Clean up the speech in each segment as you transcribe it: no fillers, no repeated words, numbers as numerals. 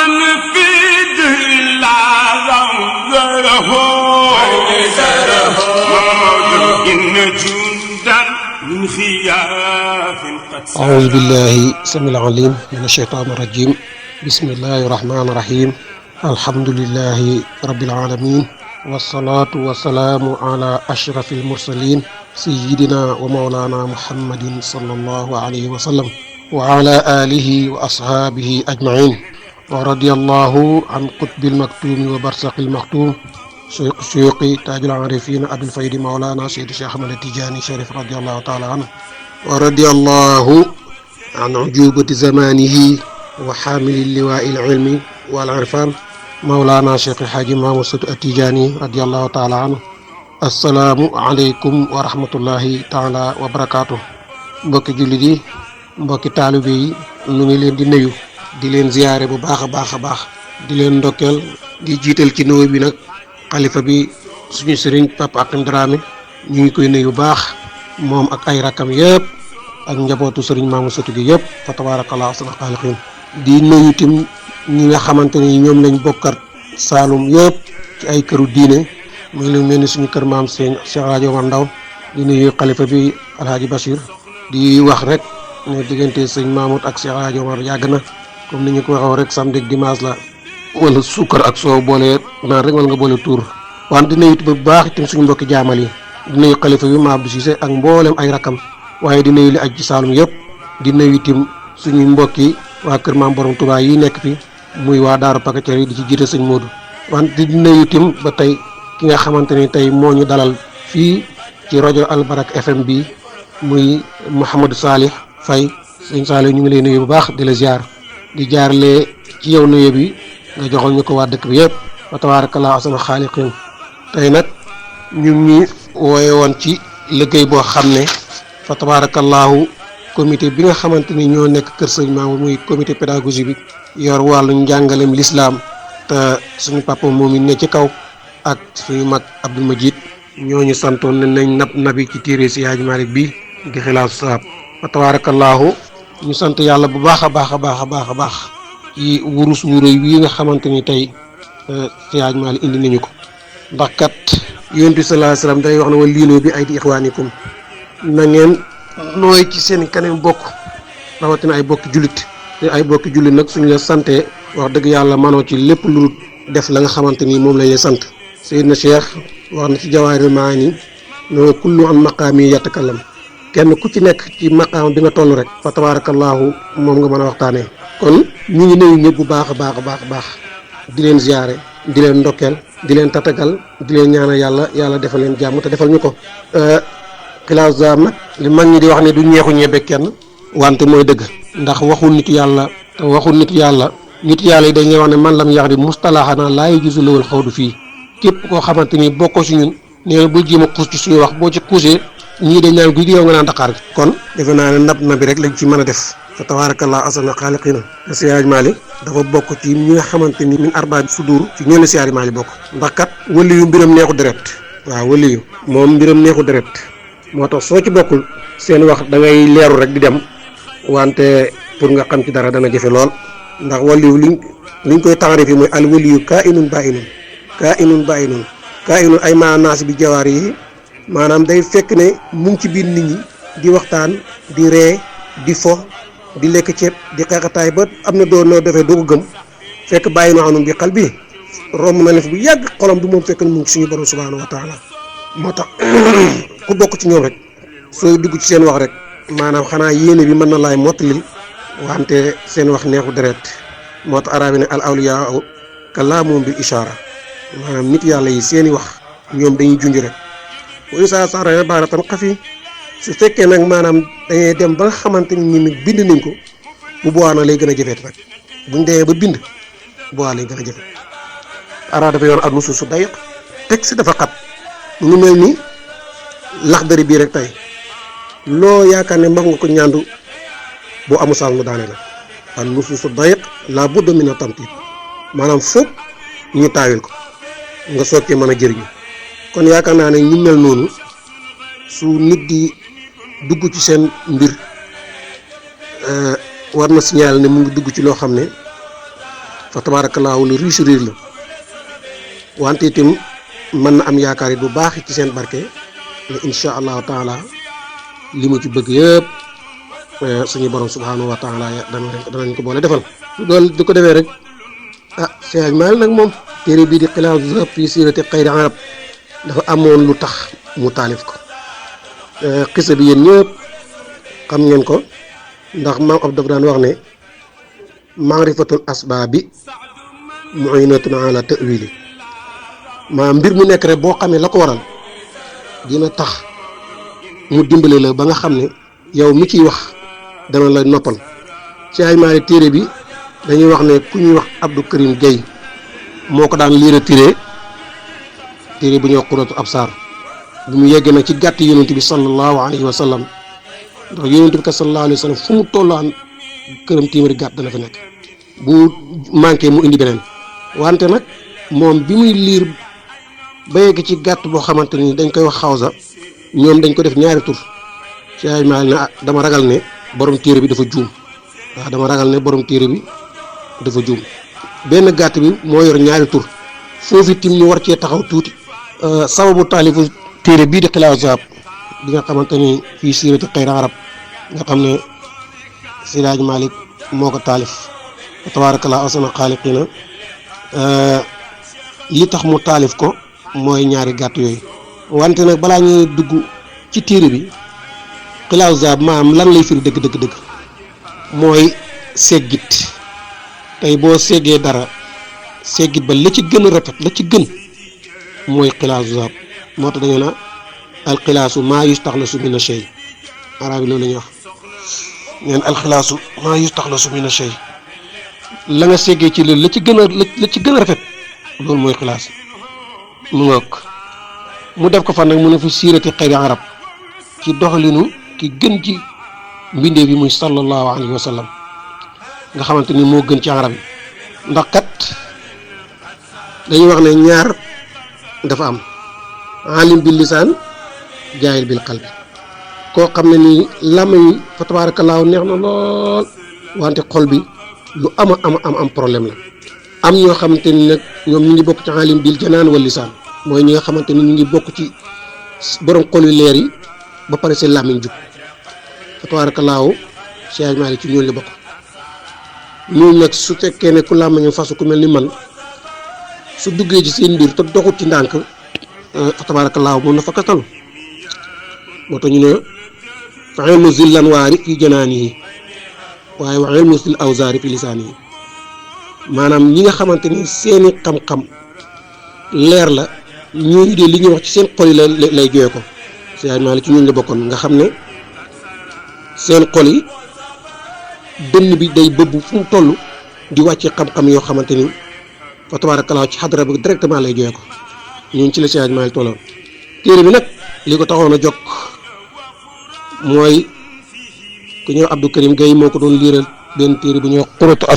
من في إلا زره إن جندا من خياف قد أعوذ بالله السميع العليم من الشيطان الرجيم بسم الله الرحمن الرحيم الحمد لله رب العالمين والصلاة والسلام على أشرف المرسلين سيدنا ومولانا محمد صلى الله عليه وسلم وعلى آله وأصحابه أجمعين ورضي الله عن قطب المكتوم وبرزخ المختوم شيوخ تاج العارفين أبي الفيد مولانا سيد الشيخ أحمد التجاني شريف رضي الله تعالى عنه ورضي الله عن عجوبة زمانه وحامل اللواء العلمي والعرفان مولانا شيخ الحاج محمد التجاني رضي الله تعالى عنه السلام عليكم ورحمة الله تعالى وبركاته mbokki jullit yi mbokki taalibe yi ñu ngi leen di nuyu di leen ziyaare bu baax a baax di leen ndokkeel di jiital ci nuyu bi nag xalifa bi suñu sëriñ Papa Akim Dramé ñu ngi koy nuyu bu baax moom ak ay rakam yëpp ak njabootu sëriñ Maamu Sëtu gi yëpp fa tabarakallah ahsanul xaaliqiin di nuyu tim ñi nga xamante ni ñoom lañ bokkat Saalum yëpp ci ay këru diine muy lu mel ni suñu kër maam sëñ Cheikh Rajo Omar Ndaw di nuyu xalifa bi Alhaji Bachir di wax rek ne diggante sëñ Mamoud ak Cheikh Rajo Omar yàgg na comme ni ñu ko waxee rek samedi ak dimanche la wala suukar ak soo boole naan rek wala nga boole tuur wante di nuyu bu baax itam suñu mbokki jaamal yi di nuyu xalifa bi Maam Abdou Cissé ak mboolem ay rakam waaye di nuyu li aj ci Saalum yëpp di nuyu itam suñu mbokki waa kër maam borom Touba yi nekk fi muy waa Daaru Pakacar yi di ci jiite sëñ Modou wante di nuyu itam ba tey ki nga xamante ni tey moo ñu dalal fii ci rajo Albarak FM bi muy Mouhamadou Salih Faye sëñ Salih ñu ngi lay nuyu bu baax di la ziar di jaarlee ci yow nuyu bi nga joxal ñu ko waa dëkk bi yëpp wa tabarakallah ahsanul xaaliqiin tey nag ñu ngi wooye woon ci liggéey boo xam ne fa tabarakallahu comité bi nga xamante ni ñoo nekk kër sëñ Mamour muy comité pédagogie bi yor wàllu njàngalem l'islam te suñu papa moom it ne ci kaw ak suñu mag Abdou Majid ñooñu santoon ne nañ nabi ci téere si Hadji Malick bi di Xilaasu Sahaab fa tabarakallahu ñu sant yàlla bu baax a baax ci wurus wuréy wi nga xamante ni tey si Hadji Malick indi nañu ko ndax kat yonent bi sallallahu alayhi wasallam day wax ne wa liinoo bi ay di ixwaanikum na ngeen nooy ci seen kanam bokk rawatina ay bokki jullit te ay bokki jullit nag suñu la santee wax dëgg yàlla manoo ci lépp lu def la nga xamante ni moom lañ lay sant Seydina Cheikh wax na ci Jawaahirul Maani no kullu an maqaami yatakallam kenn ku ci nekk ci maqaam bi nga toll rek fa tabarakallahu moom nga mën a waxtaanee kon ñu ngi nuyu ñëpp bu baax a baax di leen ziyaare di leen ndokkeel di leen tatagal di leen ñaanal yàlla defal leen jàmm te defal ñu ko Xilaasu Sahaab nag li mag ñi di wax ne du ñeexu ñebe kenn wante mooy dëgg ndax waxul nit yàlla te waxul nit yàlla yi dañuy wax ne man lam yax di mustalaxana laa yajuuzu lawul xawdu fii képp koo xamante ni bokkoo ci ñun nee na bul jéem a xuus ci suñu wax boo ci xuusee ñii dañ naan guy gi yow nga naan daqaar gi kon defe naa ne nab bi rek lañ ci mën a def fa tabarakallah ahsanul xaaliqiin si Hadji Malick dafa bokk ci ñi nga xamante ni min arbaabi sudur ci ñoom si Hadji Malick bokk ndax kat waliyu mbiram neexu deret waaw waliyu moom mbiram neexu deret moo tax soo ci bokkul seen wax da ngay leeru rek di dem wante pour nga xam ci dara dana jafe lool ndax waliyu liñ koy taxarif yi mooy al waliyu kaa'inun baa'inun ay maanaas bi jawaar yi maanaam day fekk ne mu ngi ci biir nit ñi di waxtaan di ree di fo di lekk ceeb di xeexataay ba am na doo noo defee doo ko gëm fekk bàyyi no anum bi xal bi romb na leen bu yàgg xolam du moom fekk ne mu ngi suñu borom subhanahu wa taala moo tax ku bokk ci ñoom rek sooy dugg ci seen wax rek maanaam xanaa yéene bi mën na laay mottalil wante seen wax neexu deret moo tax arabi ne al awliyaa kalaamuhum bil ishaara maanaam nit yàlla yi seeni wax ñoom dañuy junj rek wa isaa sara ibaaratan xafi su fekkee nag maanaam dañuy dem ba nga xamante ni nag bind nañ ko bu boobaa nag lay gën a jafeet nag buñ demee ba bind bu boobaa lay gën a jafe ara dafa yoon ak nusuus su dayiq texte dafa xat mu mel ni Laxdari bii rek tey loo yaakaar ne mag nga ko ñaandu boo amu saal mu daane la an nusuus su dayiq la budda min tamtiit maanaam foog ñu taawil ko nga soog cee mën a jëriñu kon yaakaar naa ne ñu mel noonu su nit di dugg ci seen mbir war na signaler ne mu ngi dugg ci loo xam ne fa tabaarakallaahu lu riche la wante itam mën na am yaakaar it bu baax ci seen barke ne incha allahu taala li mu ci bëgg yëpp suñu borom subhaanahu wa taala danañ ko boole defal. loolu di ko defee rek Seydi Maalik nag moom téere bii di Xilaasu Zahab fii siirati xayri arab dafa amoon lu tax mu taalif ko xisa bi yéen ñëpp xam ngeen ko ndax maam ab dafa daan wax ne maarifatul asbaabi mu'inatun ala ta'wili maa mbir mu nekk rek boo xamee la ko waral dina tax mu dimbale la ba nga xam ne yow mi ciy wax dana la noppal. Seydi Maalik téere bi dañuy wax ne ku ñuy wax Abdou Karim Gueye moo ko daan liira téere bu ñuy wax Qurratu Absar bu mu yeggee nag ci gàtt yonent bi sallallahu alayhi wa sallam ndax yonent bi kat sallallahu alayhi wa sallam fu mu tollaan këram téeméeri gàtt dana fa nekk bu manqué mu indi beneen wante nag moom bi muy liir ba yegg ci gàtt boo xamante ni dañ koy wax xawsa ñoom dañ ko def ñaari tur Seydi Maalik ne dama ragal ne borom téere bi dafa juum waaw dama ragal ne borom téere bi dafa juum benn gàtt bi moo yor ñaari tur foofu tim ñu war cee taxaw tuuti sababu taalifu téere bii di Xilaasu Zahab bi nga xamante ni fii siirati xayri arab nga xam ne Seydi Maalik moo ko taalif tabaarakallaahu ahsanul xaaliqiina li tax mu taalif ko mooy ñaari gàtt yooyu wante nag balaa ñuy dugg ci téere bi Xilaasu Zahab maanaam lan lay firi dëgg mooy seggit tey boo seggee dara seggit ba la ci gën a rafet la ci gën mooy Xilaasu Zahab moo tax dañu na alxilaasu maa yustaxlasu mina shay arab yi loolu la ñuy wax neen alxilaasu maa yustaxlasu mina shay la nga seggee ci loolu la ci gën a rafet loolu mooy xilaas mu ngoog mu def ko fan nag mu ne fi siirati xayri arab ci doxalinu ki gën ci mbindee bi muy sallallahu alayhi wa sallam nga xamante ni moo gën ci arab yi ndax kat dañuy wax ne ñaar dafa am alim bil lisaan jaahil bil qalbi koo xam ne nii làmmiñ fa tabaarakallaahu neex na lool wante xol bi lu am problème la am ñoo xamante ni nag ñoom ñu ngi bokk ci alim bil janaan wal lisaan mooy ñi nga xamante ni ñu ngi bokk ci borom xol yu leer yi ba pare seen làmmiñ jub fa tabaarakallaahu Seydi Maalik ci ñooñu la bokk ñooñu nag su fekkee ne ku làmmiñu fasu ku mel ni man su duggee ci seen mbir te doxut ci ndànk fa tabaarakallaahu moom na fa kastalu moo tax ñu ne fa ilmu zillan waari fi janaanihi waaye wa ilmu zil awzaari fi lisaanihi maanaam ñi nga xamante ni seeni xam-xam leer la ñooñu de li ñuy wax ci seen xol yi lay jooyee ko Seydi Maalik ci ñooñu la bokkoon nga xam ne seen xol yi dënn bi day bëbb fu mu toll di wàcce xam-xam yoo xamante ni fa tabaarakallaahu ci xadara bi directement lay jooyee ko ñooñu ci la Seydi Maalik tolloon téere bi nag li ko taxoon a jóg mooy ku ñëw Abdou Karim Gueye moo ko doon liiral benn téere bu ñuy wax Qurratul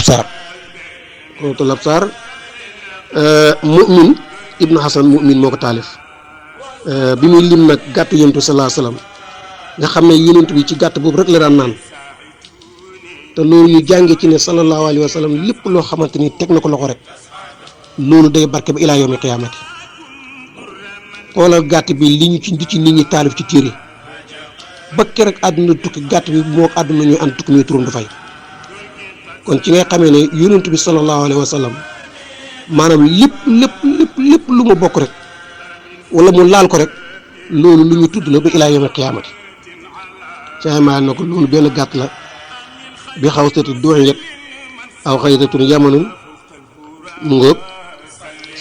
Absar Mu'min Ibnu Hasan Mu'min moo ko taalif bi muy lim nag gàtt yonent bi sallallahu alayhi wa sallam nga xam ne yonent bi ci gàtt boobu rek la daan naan te loolu ñu jàngee ci ne sallallahu alayhi wa sallam lépp loo xamante ni teg na ko loxo rek loolu day barke ba ilaa yawmi qiyaamati xoolal gàtt bi li ñu ci nit ñi taalif ci téere ba keroog àdduna tukki gàtt bi moo àdduna ñu ànd tukki muy turam dafay kon ci ngay xamee ne yonent bi sallallahu alayhi wa sallam maanaam lépp lu mu bokk rek wala mu laal ko rek loolu lu ñu tudd la ba ilaa yawmi qiyaamati Seydi Maalik na ko loolu benn gàtt la bi xaw sati du'iyat aw xaydatun yamanun mu ngoog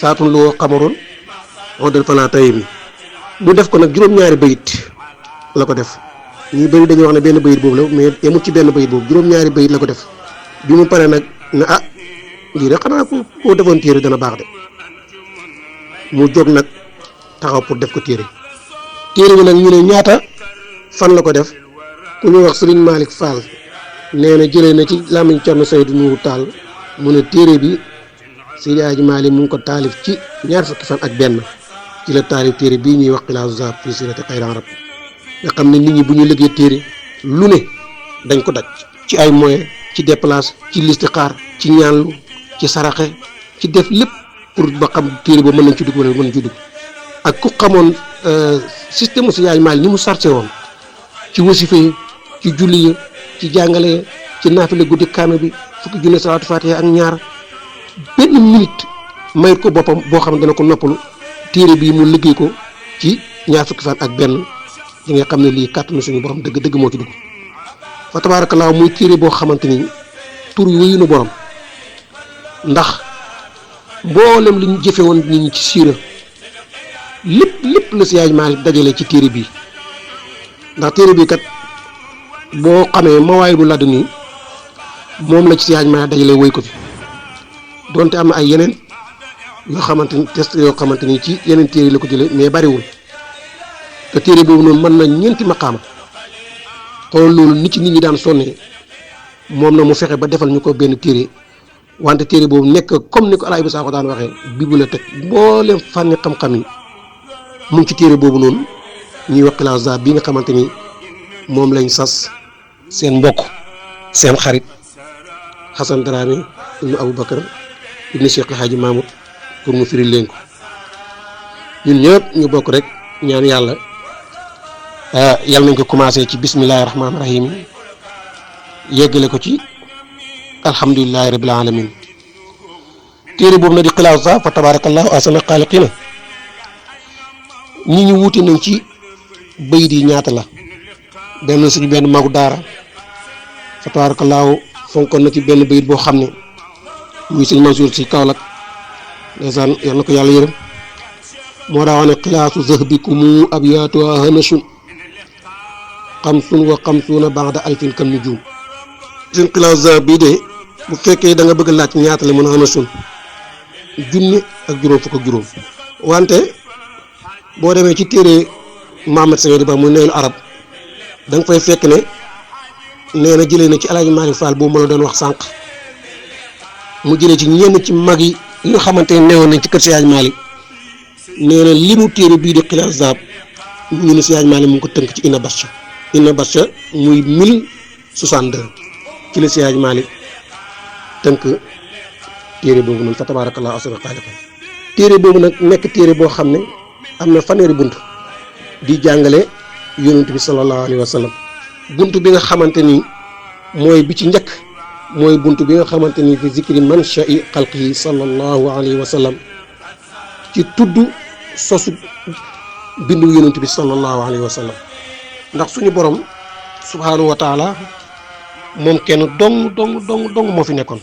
saatun loo xamaroon on del fala tayib mu def ko nag juróom-ñaari bayit la ko def ñi bëri dañuy wax ne benn bayit boobu la mais yemut ci benn bayit boobu juróom-ñaari bayit la ko def bi mu paree nag ne lii rek xanaa koo defoon téere dana baax de mu jóg nag taxaw pour def ko téere bi nag ñu ne ñaata fan la ko def ku ñu wax Serigne Malick Fall nee na jëlee na ci làmmiñ Cerno Seydou Nourou Tall mu ne téere bi Seydi Hadji Malick mu ngi ko taalif ci ñaar fukki fan ak benn ci la taalif téere bii ñuy wax Xilaasu Zahab fii siirati xayri arab nga xam ne nit ñi bu ñu liggéey téere lu ne dañ ko daj ci ay moyens ci déplace ci listixaar ci ñaanlu ci saraxe ci def lépp pour ba xam téere ba mën nañ ci dugg wala mën nañ ci dugg ak ku xamoon système si yaay maal ni mu sarse woon ci wasifa yi ci julli yi ci jàngale ci naafile guddi kaame bi fukki junne salaatu fatiha ak ñaar benn minute mayut ko boppam boo xam ne dana ko noppalu téere bii mu liggéey ko ci ñaar fukki fan ak benn li nga xam ne lii kàttanu suñu borom dëgg dëgg moo ci dugg fa tabaarakallaa muy téere boo xamante ni tur yu wéyu nu borom ndax mboolem li ñu jëfe woon nit ñi ci siira lépp la si yaay Maalik dajale ci téere bii ndax téere bii kat boo xamee mawaay bu ladd nii moom la ci si yaay Maalik dajale woy ko fi donte am na ay yeneen yoo xamante ni test yoo xamante ni ci yeneen téere la ko jëlee mais bariwul te téere boobu noonu mën na ñeenti maqaama xool loolu nit ñi daan sonnee moom na mu fexe ba defal ñu ko benn téere wante téere boobu nekk comme ni ko Alaaji Sakho daan waxee bibliothèque mboolem fànni xam-xam yi mu ngi ci téere boobu noonu ñuy wax Xilaas bi nga xamante ni moom lañ sas seen mbokk seen xarit Xasan Dramé ibnu Aboubacar ibnu Cheikh El Hadji Mahmoud pour mu firi leen ko ñun ñëpp ñu bokk rek ñaan yàlla nañ ko commencé ci bismillahi rahmaani rahim yeggale ko ci alhamdulillahi rabbil alamin téere boobu na di Xilaas fa tabarakallahu ahsana xaaliqiina ñi ñu wuute nañ ci bayit yi ñaata la dem na suñu benn magu daara fa tabarakallahu fonkoon na ci benn bayit boo xam ne muy sëñ Mansour si Kaolack ndeysaan yal na ko yàlla yërëm moo daa wax ne xilaasu zahbikumu abyaatuha hanashun xamsun wa xamsuuna ba'da alfin kan nujum seen xilaas bii de bu fekkee da nga bëgg laaj ñaata la mën a hanashun junni ak juróom fukk ak juróom wante boo demee ci téere Mohamed Seydi Ba muy Naylul Arab da nga fay fekk ne nee na jëlee na ci Alaaji Malick Fall boobu ma la doon wax sànq mu jëlee ci ñenn ci mag yi nga xamante ne newoon nañ ci kër si Alaaji Malick nee na li mu téere bii di Xilaas Zahab ñu ne si Alaaji Malick mu ngi ko tënk ci Inna Batsha muy 1062 ci la si Alaaji Malick tënk téere boobu noonu fa tabaarakallaahu ahsanul xaaliqiin téere boobu nag nekk téere boo xam ne am na fanweeri bunt di jàngale yonent bi sallallahu alayhi wa sallam bunt bi nga xamante ni mooy bi ci njëkk mooy bunt bi nga xamante ni fi zikri mansha'i xalqihi sallallahu alayhi wa sallam ci tudd sosu bindu yonent bi sallallahu alayhi wa sallam ndax suñu borom subhaanahu wa taala moom kenn dong moo fi nekkoon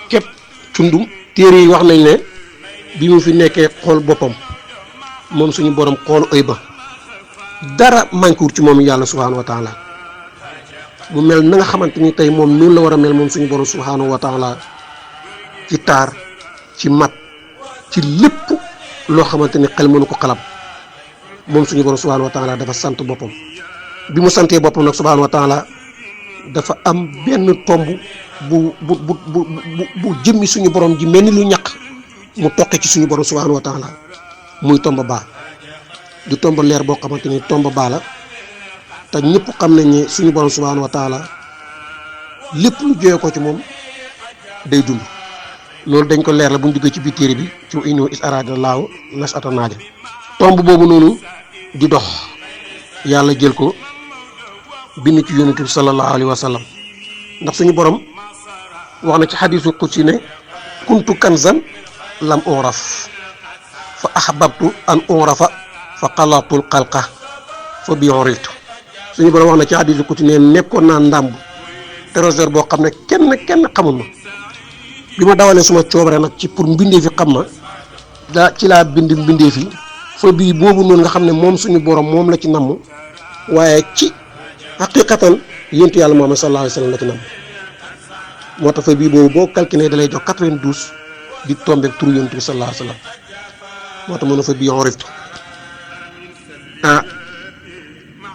képp cundum téere yi wax nañ ne bi mu fi nekkee xool boppam moom suñu borom xool ëy ba dara manquewul ci moom yàlla subhaanahu wa taala mu mel na nga xamante ni tey moom noonu la war a mel moom suñu borom subhaanahu wa taala ci taar ci mat ci lépp loo xamante ni xel mënu ko xalam moom suñu borom subhaanahu wa taala dafa sant boppam bi mu santee boppam nag subhaanahu wa taala dafa am benn tomb bu jëmmi suñu borom ji mel ni lu ñaq mu toqe ci suñu borom subhaanahu wa taala muy tomba baa di tomba leer boo xamante ni tomba baa la te ñëpp xam nañ ne suñu borom subhaanahu wa taala lépp lu jógee ko ci moom day dund loolu dañ ko leer la bu ñu duggee ci biir téere bi ci inu is arada laahu nasata naaja tomb boobu noonu di dox yàlla jël ko bind ci yonent bi sallallahu alayhi wa sallam ndax suñu borom wax na ci xadiisu qudsi ne kuntu kanzan lam uraf fa ahbabtu an urafa fa xalatul xalqa fa bi uriltu suñu borom wax na ci xadiisu qudsi ne nekkoon naa ndàmb trésor boo xam ne kenn xamul ma bi ma dawalee suma coobare nag ci pour mbindee fi xam ma daa ci laa bind mbindee fi fa bii boobu noonu nga xam ne moom suñu borom moom la ci namm waaye ci haqiqatan yéntu yàlla Muhammad sallallahu alayhi wa sallam la ci namm moo tax fa bii boobu boo calculé da lay jox 92 di tombé turu yonent bi sallallahu alayhi wa sallam moo tax mën na fa bii uriftu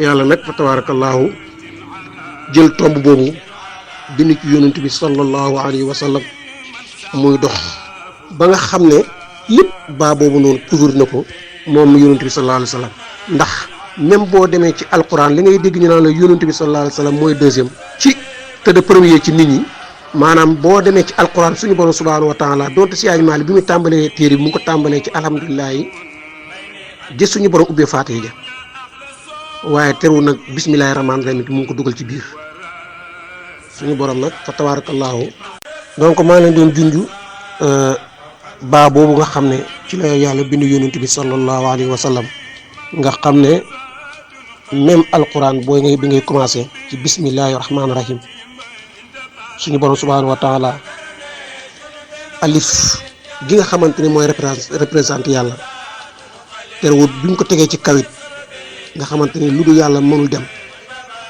yàlla nag fa tabarakallahu jël tomb boobu bind ci yonent bi sallallahu alayhi wa sallam muy dox ba nga xam ne lépp baa boobu noonu couvrir na ko moom yonent bi sallallahu alayhi wa sallam ndax même boo demee ci alquran li ngay dégg ñu naan la yonent bi sallallahu alayhi wa sallam mooy deuxième ci te de premier ci nit ñi maanaam boo demee ci alquran suñu borom subhanahu wa taala donte si yaay maali bi muy tàmbalee téere bi mu ngi ko tàmbalee ci alhamdulilah yi gis suñu borom ubbee faatiha ja waaye terewul nag bismillahi rahmaani rahim mu ngi ko dugal ci biir suñu borom nag fa tabarakallahu donc maa leen doon junj baa boobu nga xam ne ci la yàlla bind yonent bi sallallahu alayhi wa sallam nga xam ne même alquran booy ngay bi ngay commencé ci bismillahi rahmaani rahim suñu borom subhanahu wa taala alif gi nga xamante ne mooy représenté yàlla terewul bi mu ko tegee ci kawit nga xamante ne lu dul yàlla mënul dem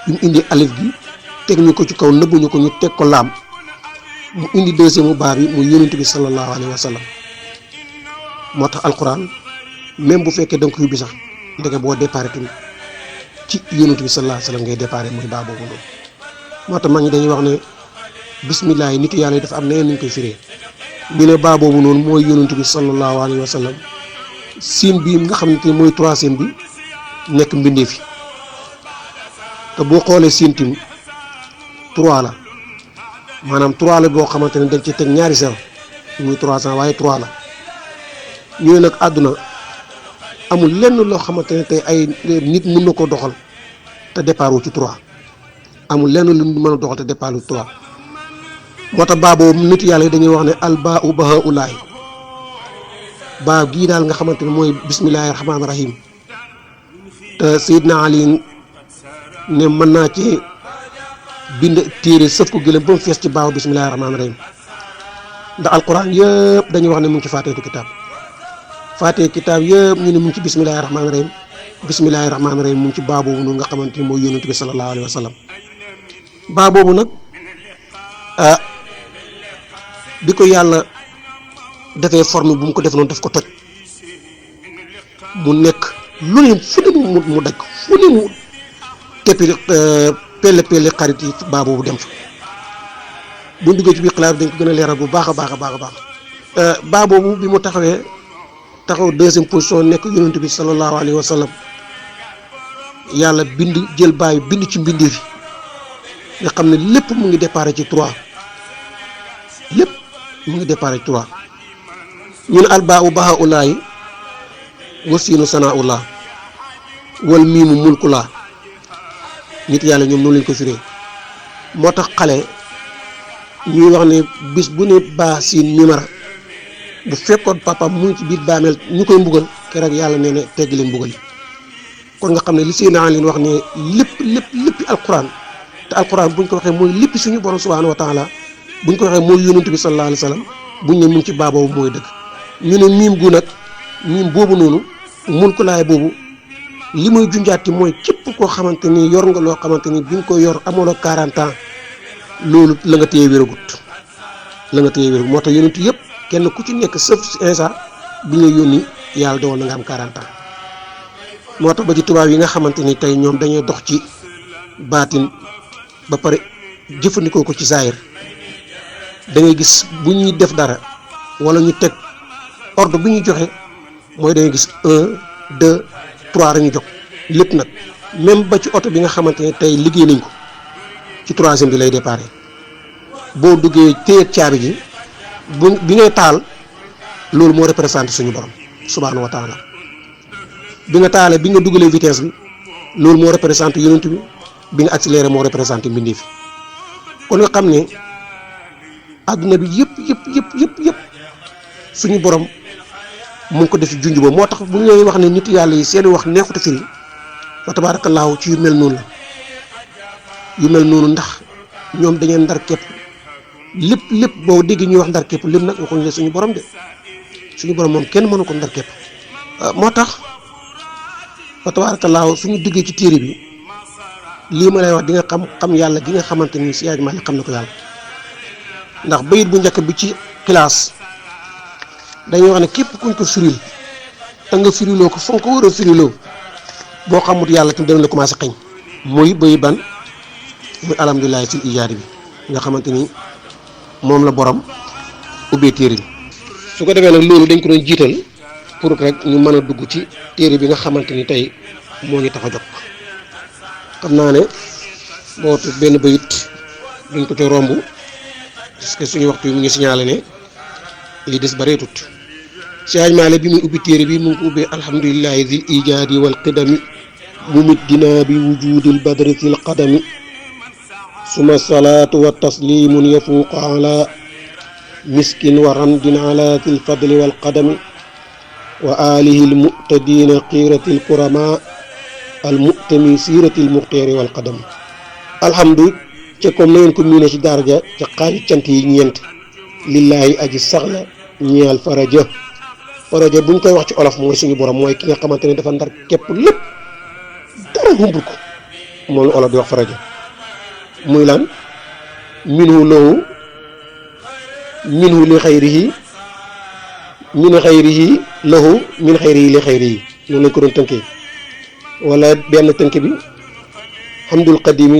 bi mu indi alif gi teg ñu ko ci kaw nëbbuñu ko ñu teg ko laam mu indi deuxième baa bi muy yonent bi sallallahu alayhi wa sallam moo tax alquran même bu fekkee da nga ko yóbbi sax ndeke boo déparé tamit ci yonent bi sallallahu alayhi wa sallam ngay déparé muy baa boobu noonu moo tax mag ñi dañuy wax ne bismillah yi nitu yàlla yi dafa am neneen nuñ koy firee ñu ne baa boobu noonu mooy yonent bi sallallahu alayhi wa sallam siin bi nga xamante ne mooy troisième bi nekk mbindeef yi te boo xoolee siin tim 3 la maanaam 3 la boo xamante ne dañ ci teg ñaari zéro muy 300 waaye 3 la ñu ne nag àdduna amul lenn loo xamante ne tey ay nit mën na ko doxal te départ wu ci 3 amul lenn lu mën a doxal te départ wu 3 moo tax baa boobu nit yàlla yi dañuy wax ne albaa u baha ulaay baa gii daal nga xamante ne mooy bismillahi rahmaani rahim te Seydina Ali ne mën naa ci bind téere sëf ko gëlëm ba mu fees ci baaw bismillahi rahmaani rahim ndax alquran yëpp dañuy wax ne mu ngi ci faateetu kitaab yëpp ñu ne mu ngi ci bismillahi rahmaani rahim bismillahi rahmaani rahim mu ngi ci baa boobu noonu nga xamante ni mooy yonent bi sallallahu alayhi wa sallam baa boobu nag bi ko yàlla defee forme bu mu ko def noonu daf ko toj mu nekk lu ne fu ne mu daj ko fu ne mu teppi pelle xarit yi baa boobu dem fa bu ñu duggee ci biir xilaar dañ ko gën a leeral bu baax a baax a baax a baax baa boobu bi mu taxaw deuxième position nekk yonent bi sallallahu alayhi wa sallam yàlla bind jël baayu bind ci mbindeef yi nga xam ne lépp mu ngi déparé ci 3 lépp mu ngi déparé ci 3 ñu ne albaa u baha ulaayi wasiinu sanaa ulaa wal miimu mulkulaa nit yàlla ñoom noonu lañ ko firee moo tax xale ñuy wax ne bis bu ne baa siin mimara bu fekkoon papa mu ngi ci biir baameel ñu koy mbugal keroog yàlla nee na tegg leen mbugal yi kon nga xam ne li Seydina leen wax ne lépp alquran te alquran buñ ko waxee mooy lépp suñu borom subhanahu wa taala buñ ko waxee mooy yonent bi sallallahu alayhi wa sallam buñ ne mu ngi ci baa boobu mooy dëgg ñu ne miim gu nag miim boobu noonu mulkulaay boobu li muy junjaati mooy képp koo xamante ni yor nga loo xamante ni bi nga ko yor amoon 40 ans loolu la nga téye wéragut moo tax yonent yëpp kenn ku ci nekk sëf si insa bi nga yónni yàlla doon na nga am 40 ans moo tax ba ci tubaab yi nga xamante ni tey ñoom dañuy dox ci baatin ba pare jëfandikoo ko ci zaahir da ngay gis bu ñuy def dara wala ñu teg ordre bi ñuy joxe mooy da ngay gis 1 2 3 dañuy jox lépp nag même ba ci oto bi nga xamante ne tey liggéey nañ ko ci 3e bi lay déparé boo duggee téye caabi ji bi ngay taal loolu moo représenté suñu borom subhanahu wa taala bi nga taalee bi nga dugalee vitesse bi loolu moo représenté yonent bi nga accéléré moo représenté mbindeef kon nga xam ne adduna bi yëpp suñu borom mu ngi ko def junj ba moo tax bu ñu wax ne nit yàlla yi seen wax neexut a firi fa tabaarakallaahu ci yu mel noonu ndax ñoom dañuy ndar képp lépp boo dégg ñuy wax ndar képp lépp nag waxuñu la suñu borom de suñu borom moom kenn mënu ko ndar képp moo tax fa tabaarakallaahu suñu duggee ci téere bi lii ma lay wax di nga xam yàlla gi nga xamante ni si yaay Maalik xam na ko yàlla ndax bayit bu njëkk bi ci classe dañuy wax ne képp kuñ ko firil te nga firiloo ko fa nga ko war a firiloo boo xamut yàlla tamit dana la commencé xañ muy bayit ban muy alhamdulilah fil ijaari bi nga xamante ni moom la borom ubbee téere bi su ko defee nag loolu dañ ko doon jiital pour rek ñu mën a dugg ci téere bi nga xamante ni tey moo ngi tax a jóg xam naa ne bootu benn bayit duñ ko ci romb parce que suñu waxtu mi ngi signalé ne li des bareetut Sëñ Maalik bi muy ubbi téere bi mu ngi ko ubbee alhamdulillahi zil ijaadi wal qidami mumiddina bi wujudil badri fil qadami suma salaatu wa taslimun yafuuqu ala miskin wa ramdin ala fil fadli wal qadami wa alihi al mu'tadina qiirati al kurama al mu'tami siirati al muxtaari wal qadami alhamdu ca comme na ngeen ko miine ci daraja ca xaaju cant yi ñeent lillaahi aji saxla ñeel faraja buñ koy wax ci olof mooy suñu borom mooy ki nga xamante ne dafa ndar képp lépp dara humbul ko moom la olof di wax faraja muy lan minhu lahu minhu li xayrihi min xayrihi lahu min xayrihi li xayrihi noonu lañ ko doon tënkee wala benn tënk bi xamdul qadimi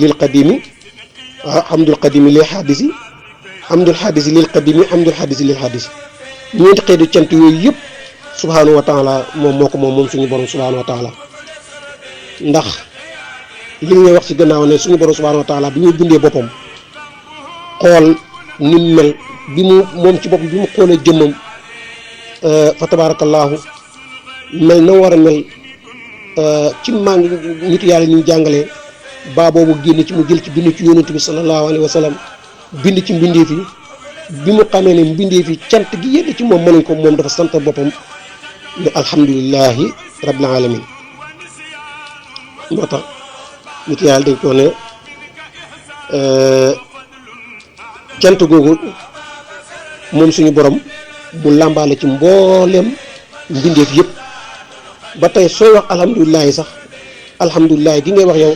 lil qadimi waaw xamdul qadimi lil xaadisi xamdul xaadisi lil qadimi xamdul xaadisi lil xaadisi ñeenti xeetu cant yooyu yëpp subhaanahu wa taala moom moo ko moom suñu borom subhaanahu wa taala ndax li ngay wax ci gannaaw ne suñu borom subhaanahu wa taala bi ñu bindee boppam xool ni mu mel bi mu moom ci boppam bi mu xoolee jëmmam fa tabaarakallaahu mel na war a mel ci maa ngi nit yàlla ñu jàngalee baa boobu génn ci mu jël ci bind ci yonent bi sallallahu alayhi wa sallam bind ci mbindeef yi bi mu xamee ne mbindeef yi cant gi yedd ci moom mënuñ ko moom dafa sant boppam ne alhamdulillahi rabbil alamin moo tax nit yàlla dañ ko ne cant googu moom suñu borom mu làmbaale ci mbooleem mbindeef yëpp ba tey sooy wax alhamdulilahi sax alhamdulilahi gi ngay wax yow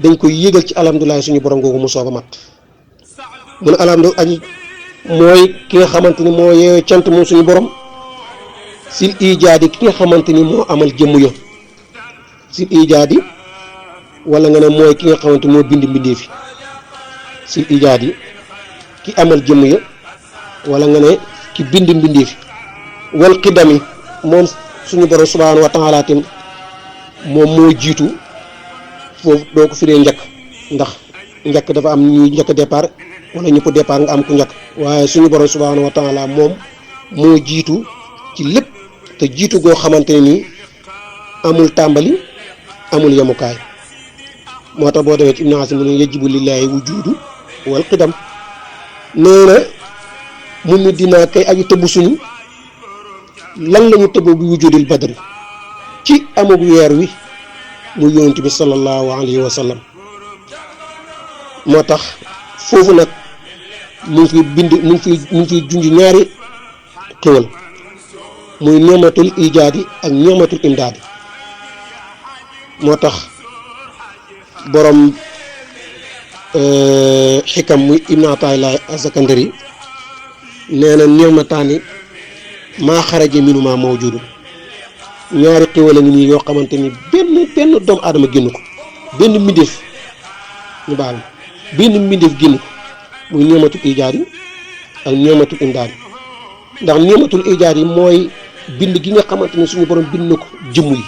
dañ koy yégal ci alhamdulilahi suñu borom googu mu soog a mat mu ne alhamdulilah aji mooy ki nga xamante ni moo yeewee cant moom suñu borom sil ijaadi ki nga xamante ni moo amal jëmm ya sil ijaadi wala nga ne mooy ki nga xamante moo bind mbindeef yi sil ijaadi ki amal jëmm ya wala nga ne ki bind mbindeef yi wal qidami moom suñu borom subhaanahu wa taala tim moom moo jiitu foofu doo ko firee njëkk ndax njëkk dafa am ñuy njëkk départ wala ñëpp départ nga am ku njëkk waaye suñu borom subhaanahu wa taala moom moo jiitu ci lépp te jiitu goo xamante ne nii amul tàmbali amul yemukaay moo tax boo demee ci Ibn Asim mu ne yajibu lillaahi wujudu wal qidam nee na mu mi dinaa kay aju tëbb suñu lan lañu tëbb bi wujudil badri ci amug weer wi mu yonent bi sallallahu alayhi wa sallam moo tax foofu nag mu ngi fi bind mu ngi fi junj ñaari xéwal muy ni'matul ijaadi ak ni'matul imdaadi moo tax borom xikam muy Ibn Ataa'illah Az-Sakandari nee na ni'mataani maa xaraja minhumaa mawjuudun ñaari xéwal a ngi nii yoo xamante ni benn doomu aadama génn ko benn mbindeef ñu baal benn mbindeef génn ko muy ni'matul ijaadi ak ni'matul imdaadi ndax ni'matul ijaadi mooy bind gi nga xamante ni suñu borom bind na ko jëmm yi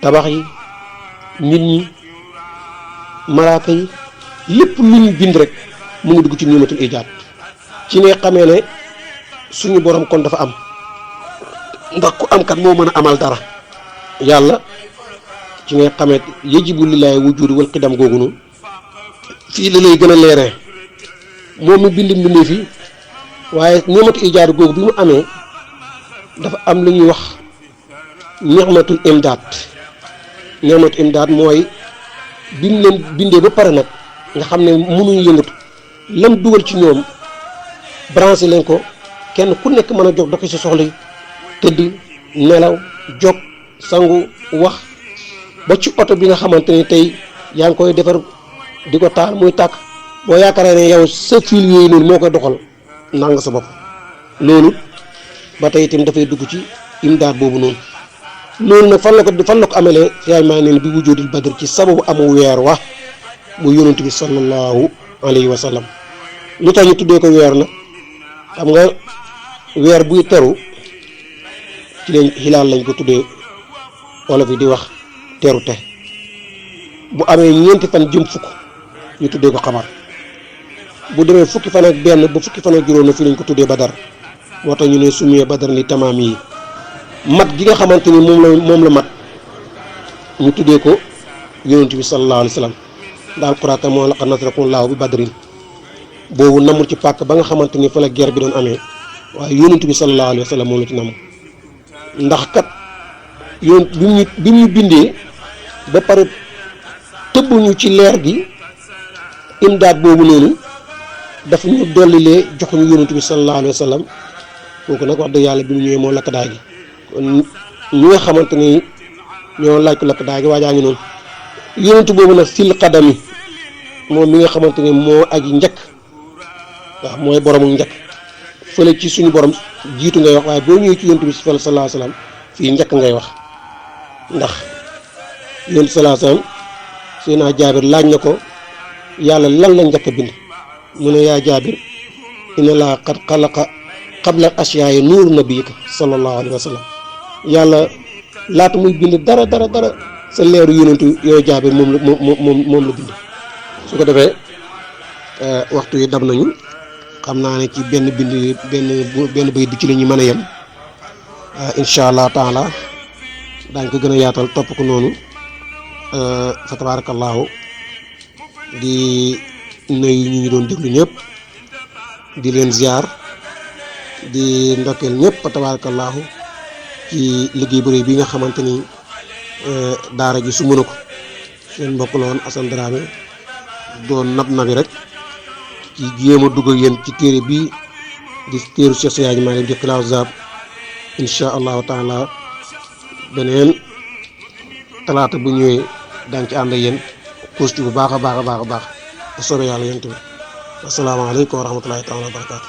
tabax yi nit ñi malaaka yi lépp lu ñu bind rek mu ngi dugg ci ni'matul ijaad ci ne xamee ne suñu borom kon dafa am ndax ku am kat moo mën a amal dara yàlla ci ngay xamee yajibu lillaahi wujudu wal qidam googu noonu fii la lay gën a leeree moom mi bind mbindee fi waaye ni'matul ijaad googu bi mu amee dafa am lu ñuy wax ni'matul imdaad ni'matul imdaad mooy bi mu leen bindee ba pare nag nga xam ne mënuñu yëngatu lam dugal ci ñoom branché leen ko kenn ku nekk mën a jóg doxi sa soxla yi tëdd nelaw jóg sangu wax ba ci oto bi nga xamante ne tey yaa ngi koy defar di ko taal muy tàkk boo yaakaaree ne yow sa fil yooyu noonu moo koy doxal nang sa bopp loolu ba tey itam dafay dugg ci imdaad boobu noonu loolu nag fan la ko amelee yaay maa neen bi wujudil badr ci sababu amu weer wa mu yonent bi sallallahu alayhi wa sallam lu tax ñu tuddee ko weer nag xam nga weer buy teru ci leen xilaal lañ ko tuddee wolof yi di wax teru te bu amee ñeenti fan jëm fukk ñu tuddee ko xamar bu demee fukki fan ak benn ba fukki fan ak juróom na fi lañ ko tuddee Badar moo tax ñu ne sumee Badar li tamaam yi mat gi nga xamante ni moom la mat ñu tuddee ko yonent bi sallallahu alayhi wa sallam daal Qur'an moo laqad nasarakumullahu bi badrin boobu namul ci pàkk ba nga xamante ni fa la guerre bi doon amee waaye yonent bi sallallahu alayhi wa sallam moom la ci nam ndax kat yoon bi mu bindee ba pare tëbbuñu ci leer gi imdaad boobu noonu dafa ñu dollilee joxuñu yonent bi sallallahu alayhi wa sallam kooku nag wax dëgg yàlla bi mu ñëwee moo lakk daa gi kon ñi nga xamante ni ñoo laaj ko lakk daa gi waajaa ngi noonu yonent boobu nag fil qadami moom mi nga xamante ni moo aji njëkk waaw mooy boromu njëkk fële ci suñu borom jiitu ngay wax waaye boo ñëwee ci yonent bi sallallahu alayhi wa sallam fii njëkk ngay wax ndax yonent sallallahu alayhi wa sallam Seydina Jaabir laaj na ko yàlla lan la njëkk a bind mu ne yaa Jaabir inna laa qad xalaqa qabla ashyaa'i nuuru nabiyyika sallallahu alayhi wa sallam yàlla laata muy bind dara sa leeru yonentu yooyu Jaabir moom la bind su ko defee waxtu yi dab nañu xam naa ne ci benn bayit bi ci la ñu mën a yem incha allah taala daañ ko gën a yaatal topp ko noonu fa tabarakallahu di nuyu ñu doon déglu ñëpp di leen ziar di ndokkeel ñëpp fa tabarakallahu ci liggéey bu rëy bi nga xamante ni daara ji su mën a ko seen mbokk la woon Assane Dramé doon nabi rek ci jéem a dugg ak yéen ci téere bi di téeru Cheikh Seydi Malick di Xilaasu Zahab incha allahu taala beneen talaata bu ñëwee daañu ci ànd ak yéen xuus ci bu baax a baax bu soobee yàlla yéen tamit asalaamaaleykum wa rahmatulahi taala wa barakaatu.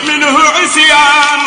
منه عصيان